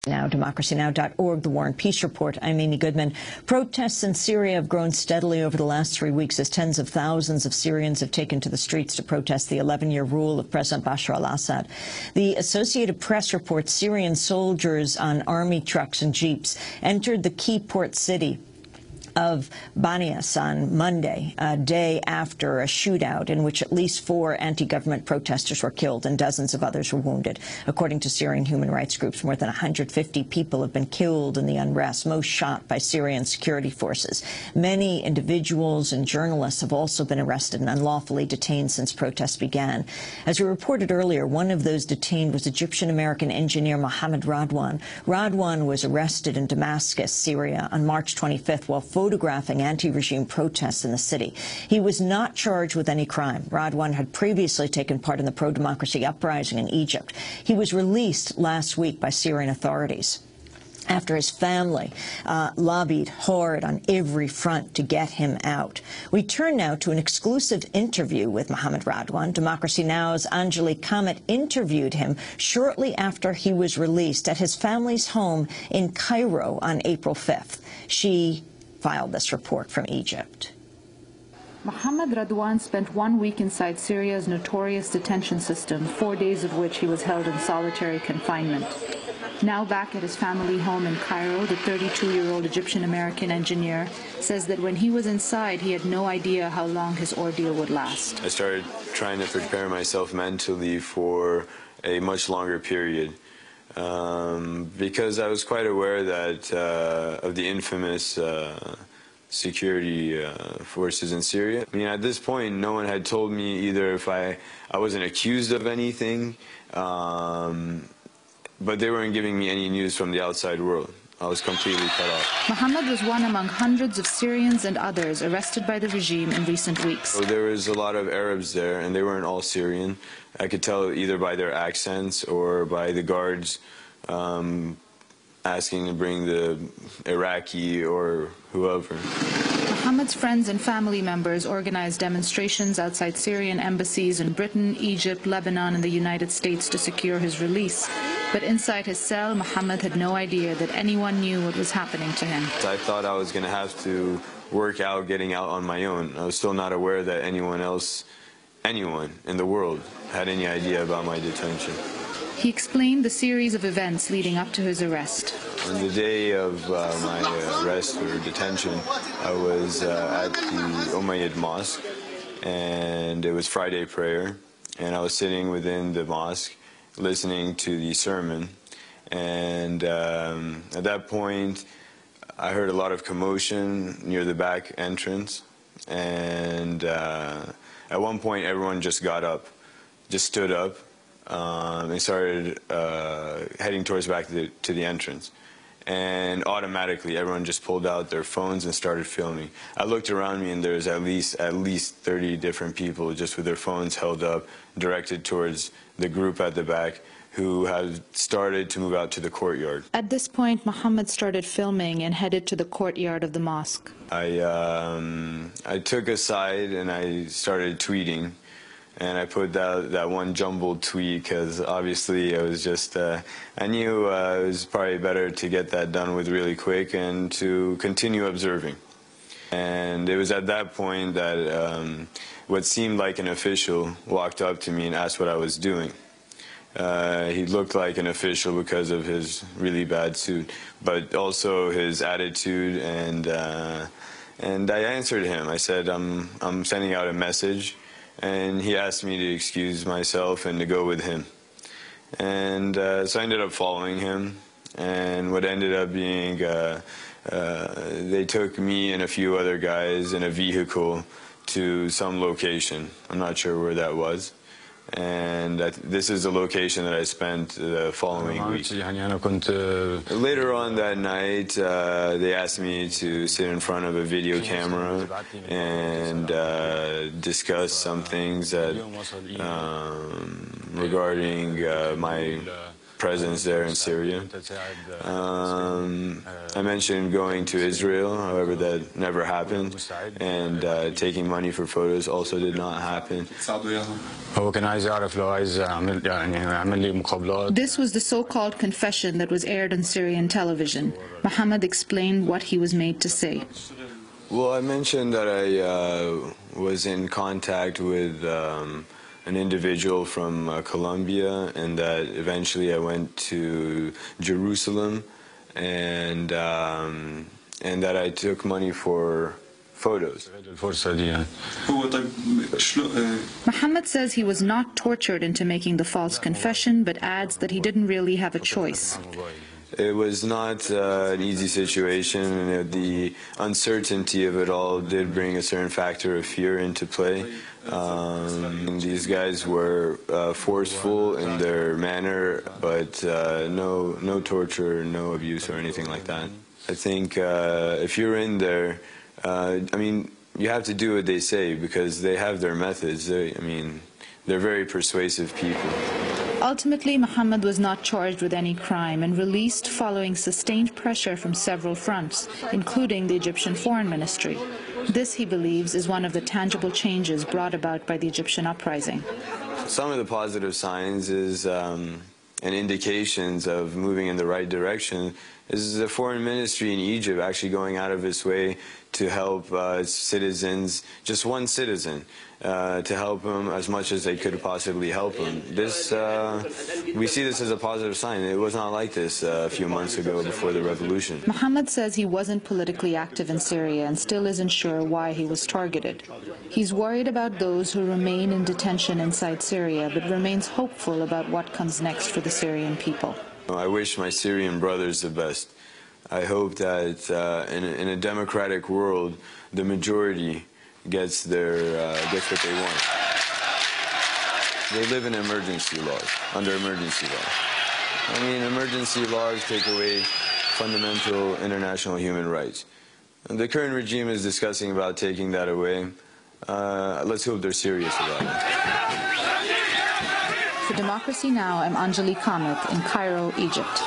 Now, democracynow.org, The War and Peace Report. I'm Amy Goodman. Protests in Syria have grown steadily over the last 3 weeks as tens of thousands of Syrians have taken to the streets to protest the 11-year rule of President Bashar al-Assad. The Associated Press reports Syrian soldiers on army trucks and jeeps entered the key port city of Banias on Monday, a day after a shootout in which at least 4 anti-government protesters were killed and dozens of others were wounded. According to Syrian human rights groups, more than 150 people have been killed in the unrest, most shot by Syrian security forces. Many individuals and journalists have also been arrested and unlawfully detained since protests began. As we reported earlier, one of those detained was Egyptian-American engineer Mohammed Radwan. Radwan was arrested in Damascus, Syria, on March 25th while photographing anti-regime protests in the city. He was not charged with any crime. Radwan had previously taken part in the pro-democracy uprising in Egypt. He was released last week by Syrian authorities after his family lobbied hard on every front to get him out. We turn now to an exclusive interview with Mohammed Radwan. Democracy Now!'s Anjali Kamat interviewed him shortly after he was released at his family's home in Cairo on April 5th. She filed this report from Egypt. Mohammed Radwan spent 1 week inside Syria's notorious detention system, 4 days of which he was held in solitary confinement. Now back at his family home in Cairo, the 32-year-old Egyptian-American engineer says that when he was inside, he had no idea how long his ordeal would last. I started trying to prepare myself mentally for a much longer period. Because I was quite aware that of the infamous security forces in Syria. I mean, at this point, no one had told me either if I wasn't accused of anything, but they weren't giving me any news from the outside world. I was completely cut off. Mohammed was one among hundreds of Syrians and others arrested by the regime in recent weeks. So there was a lot of Arabs there, and they weren't all Syrian. I could tell either by their accents or by the guards asking to bring the Iraqi or whoever. Mohammed's friends and family members organized demonstrations outside Syrian embassies in Britain, Egypt, Lebanon, and the United States to secure his release. But inside his cell, Mohammed had no idea that anyone knew what was happening to him. I thought I was going to have to work out getting out on my own. I was still not aware that anyone in the world had any idea about my detention. He explained the series of events leading up to his arrest. On the day of my arrest or detention, I was at the Umayyad Mosque, and it was Friday prayer, and I was sitting within the mosque listening to the sermon, and at that point I heard a lot of commotion near the back entrance, and at one point everyone just got up, just stood up, and started heading towards back to the entrance. And automatically everyone just pulled out their phones and started filming. I looked around me and there was at least 30 different people just with their phones held up, directed towards the group at the back who had started to move out to the courtyard. At this point, Mohammed started filming and headed to the courtyard of the mosque. I took a side and I started tweeting. And I put that one jumbled tweet because obviously I was just, I knew it was probably better to get that done with really quick and to continue observing. And it was at that point that what seemed like an official walked up to me and asked what I was doing. He looked like an official because of his really bad suit, but also his attitude, and I answered him. I said, I'm sending out a message. And he asked me to excuse myself and to go with him. And so I ended up following him. And what ended up being, they took me and a few other guys in a vehicle to some location. I'm not sure where that was. And this is the location that I spent the following week. Later on that night, they asked me to sit in front of a video camera and discuss some things that regarding presence there in Syria. I mentioned going to Israel, however that never happened, and taking money for photos also did not happen. This was the so-called confession that was aired on Syrian television. Muhammad explained what he was made to say. Well, I mentioned that I was in contact with an individual from Colombia, and that eventually I went to Jerusalem, and that I took money for photos. Muhammad says he was not tortured into making the false confession, but adds that he didn't really have a choice. It was not an easy situation, and the uncertainty of it all did bring a certain factor of fear into play. These guys were forceful in their manner, but no torture, no abuse or anything like that. I think if you're in there, I mean, you have to do what they say because they have their methods. They're very persuasive people. Ultimately, Muhammad was not charged with any crime and released following sustained pressure from several fronts, including the Egyptian Foreign Ministry. This, he believes, is one of the tangible changes brought about by the Egyptian uprising. Some of the positive signs is and indications of moving in the right direction is the foreign ministry in Egypt actually going out of its way to help its citizens, just one citizen, to help him as much as they could possibly help him. This, we see this as a positive sign. It was not like this a few months ago before the revolution. Muhammad says he wasn't politically active in Syria and still isn't sure why he was targeted. He's worried about those who remain in detention inside Syria, but remains hopeful about what comes next for the Syrian people. I wish my Syrian brothers the best. I hope that in a democratic world, the majority gets what they want. They live in emergency laws, under emergency laws. I mean, emergency laws take away fundamental international human rights. And the current regime is discussing about taking that away. Let's hope they're serious about it. For Democracy Now!, I'm Anjali Kamat in Cairo, Egypt.